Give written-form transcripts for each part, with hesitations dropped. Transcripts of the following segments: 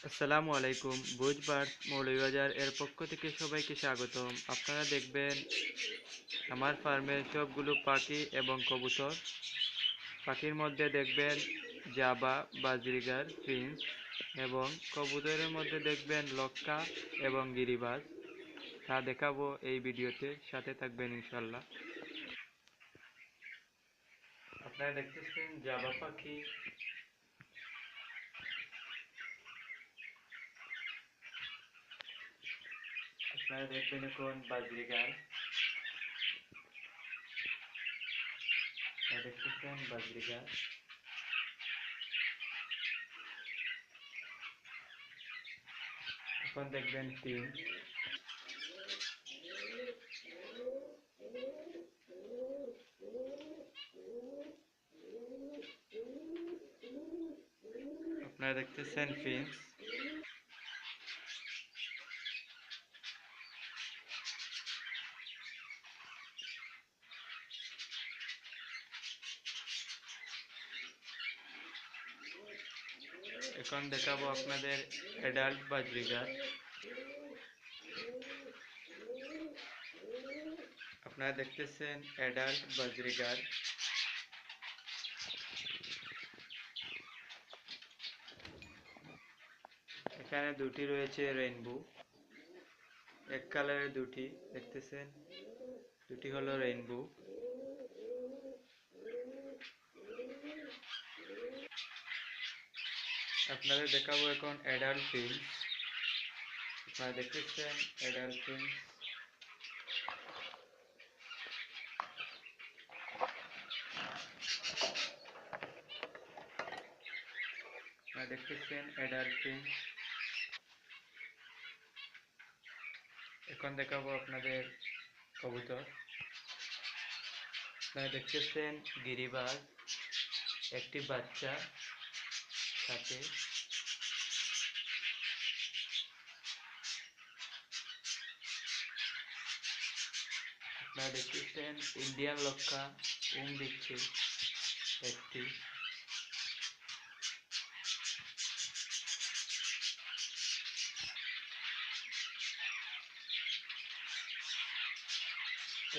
আসসালামু আলাইকুম। বুধবার মৌলভীবাজার এর পক্ষ থেকে সবাইকে স্বাগতম। আপনারা দেখবেন আমার ফার্মের সবগুলো পাখি এবং কবুতর। পাখির মধ্যে দেখবেন জাবা, বাজরিগার, ফিঞ্চ এবং কবুতরের মধ্যে দেখবেন লক্কা এবং গিরিবাজ। তা দেখাবো এই ভিডিওতে, সাথে থাকবেন ইনশাল্লাহ। আপনারা দেখতেছেন জাবা পাখি, আপনারা দেখবেন এখন বাজরিগার, আপনারা দেখতেছেন বাজরিগার, এখন দেখবেন ফিঞ্চ। আপনারা দেখতেছেন ফিঞ্চ। এখন দেখাবো আপনাদের অ্যাডাল্ট বাজরিগার। আপনারা দেখতেছেন অ্যাডাল্ট বাজরিগার। এখানে দুটি রয়েছে রেইনবো, এক কালারের দুটি দেখতেছেন, দুটি হলো রেইনবো। আপনাদের দেখাবো এখন অ্যাডাল্ট ফিঞ্চ। আপনারা দেখতেছেন অ্যাডাল্ট ফিঞ্চ। আপনারা দেখতেছেন অ্যাডাল্ট ফিঞ্চ। এখন দেখাবো আপনাদের কবুতর। আপনারা দেখতেছেন গিরিবাজ, একটি বাচ্চা সাথে। আপনারা দেখতেছেন ইন্ডিয়ান লক্ষা দিচ্ছে একটি।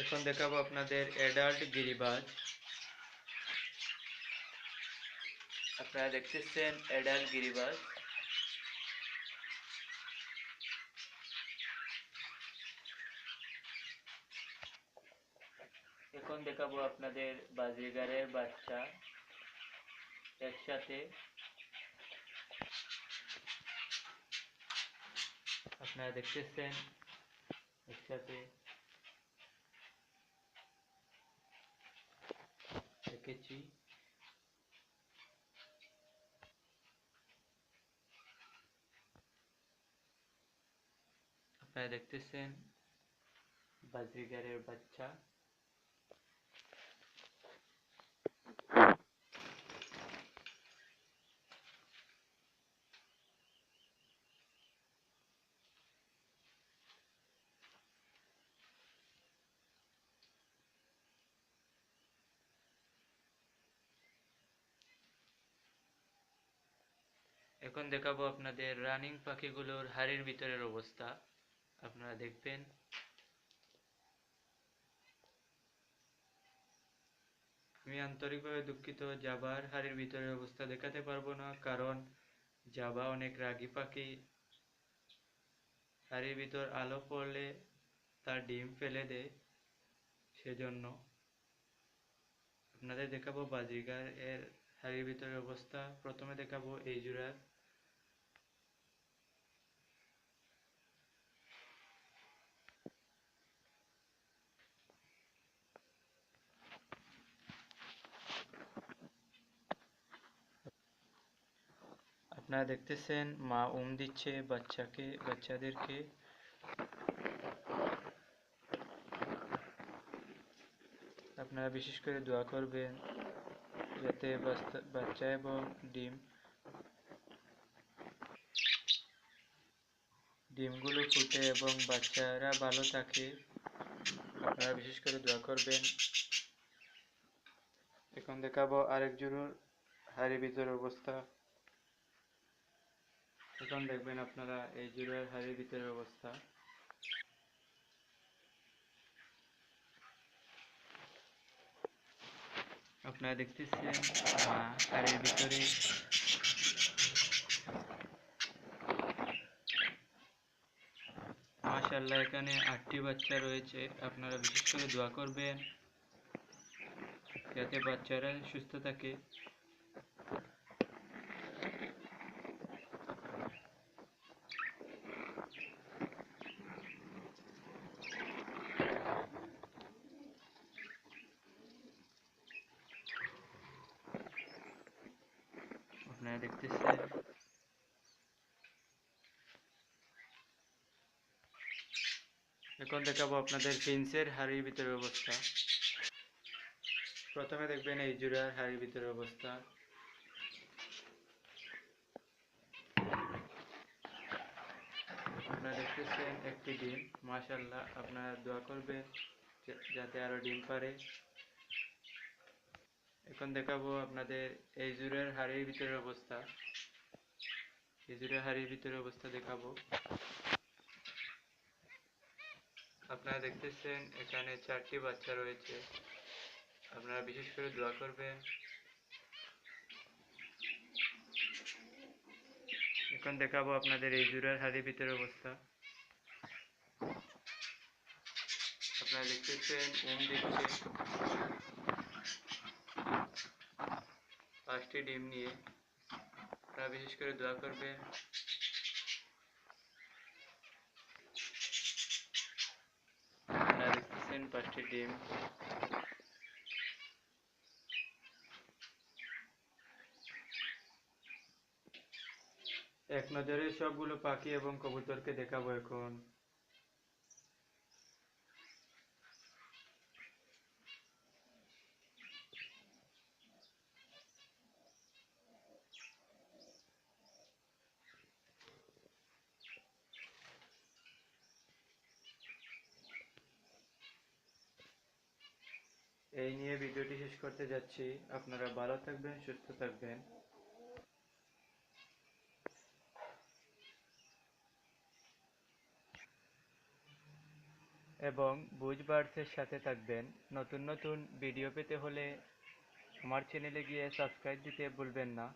এখন দেখাবো আপনাদের অ্যাডাল্ট গিরিবাজ। আপনারা দেখতেছেন অ্যাডাল্ট গিরিবাজ। এখন দেখাবো আপনাদের বাজরিগারের বাচ্চা একসাথে। আপনারা দেখতেছেন একসাথে রেখেছি। আপনারা দেখতেছেন বাজরিগারের বাচ্চা। এখন দেখাবো আপনাদের রানিং পাখিগুলোর হাড়ির ভিতরের অবস্থা। আপনারা দেখবেন। আমি আন্তরিকভাবে দুঃখিত, জাবার হাড়ির ভিতরের অবস্থা দেখাতে পারবো না, কারণ জাবা অনেক রাগী পাখি। হাড়ির ভিতর আলো পড়লে তার ডিম ফেলে দেয়, সেজন্য। আপনাদের দেখাবো বাজরিগার এর হাড়ির ভিতরের অবস্থা। প্রথমে দেখাবো এই জোড়ার। আপনারা দেখতেছেন মা দিচ্ছে বাচ্চাদেরকে। আপনারা বিশেষ করে দোয়া করবেন যাতে বাচ্চা এবং ডিমগুলো ফুটে এবং বাচ্চারা ভালো থাকে। আপনারা বিশেষ করে দোয়া করবেন। এখন দেখাবো আরেক জোড়ার হাড়ির ভিতরের অবস্থা। এখন দেখবেন আপনারা এই জোড়ার হাড়ির ভিতরের অবস্থা। আপনারা দেখতেছেন হাড়ির ভিতরে মাশাআল্লাহ এখানে 8টি বাচ্চা রয়েছে। আপনারা বিশেষ করে দোয়া করবেন যাতে বাচ্চারা সুস্থ থাকে। আপনারা দেখতেছেন। এখন দেখাবো আপনাদের প্রিন্সের হাড়ির ভিতরের অবস্থা। প্রথমে দেখবেন এই জোড়ার হাড়ির ভিতরের অবস্থা। আপনারা দেখতেছেন একটি ডিম। মাশাআল্লাহ আপনারা দোয়া করবেন যাতে আরো ডিম পারে। এখন দেখাবো আপনাদের এই জোড়ার হাড়ির ভিতরের অবস্থা। এই জোড়ার হাড়ির ভিতরের অবস্থা দেখাবো। আপনারা দেখতেছেন এখানে 4টি বাচ্চা রয়েছে। আপনারা বিশেষ করে দোয়া করবেন। এখন দেখাবো আপনাদের এই জোড়ার হাড়ির ভিতরের অবস্থা। আপনারা দেখতেছেন দিচ্ছে 5টি ডিম নিয়ে। আপনারা বিশেষ করে দোয়া করবেন। আপনারা দেখতেছেন 5টি ডিম। এক নজরে সবগুলো পাখি এবং কবুতরকে দেখাবো এখন। এই নিয়ে ভিডিওটি শেষ করতে যাচ্ছি। আপনারা ভালো থাকবেন, সুস্থ থাকবেন এবং বুঝবার্সের সাথে থাকবেন। নতুন নতুন ভিডিও পেতে হলে আমার চ্যানেলে গিয়ে সাবস্ক্রাইব দিতে ভুলবেন না।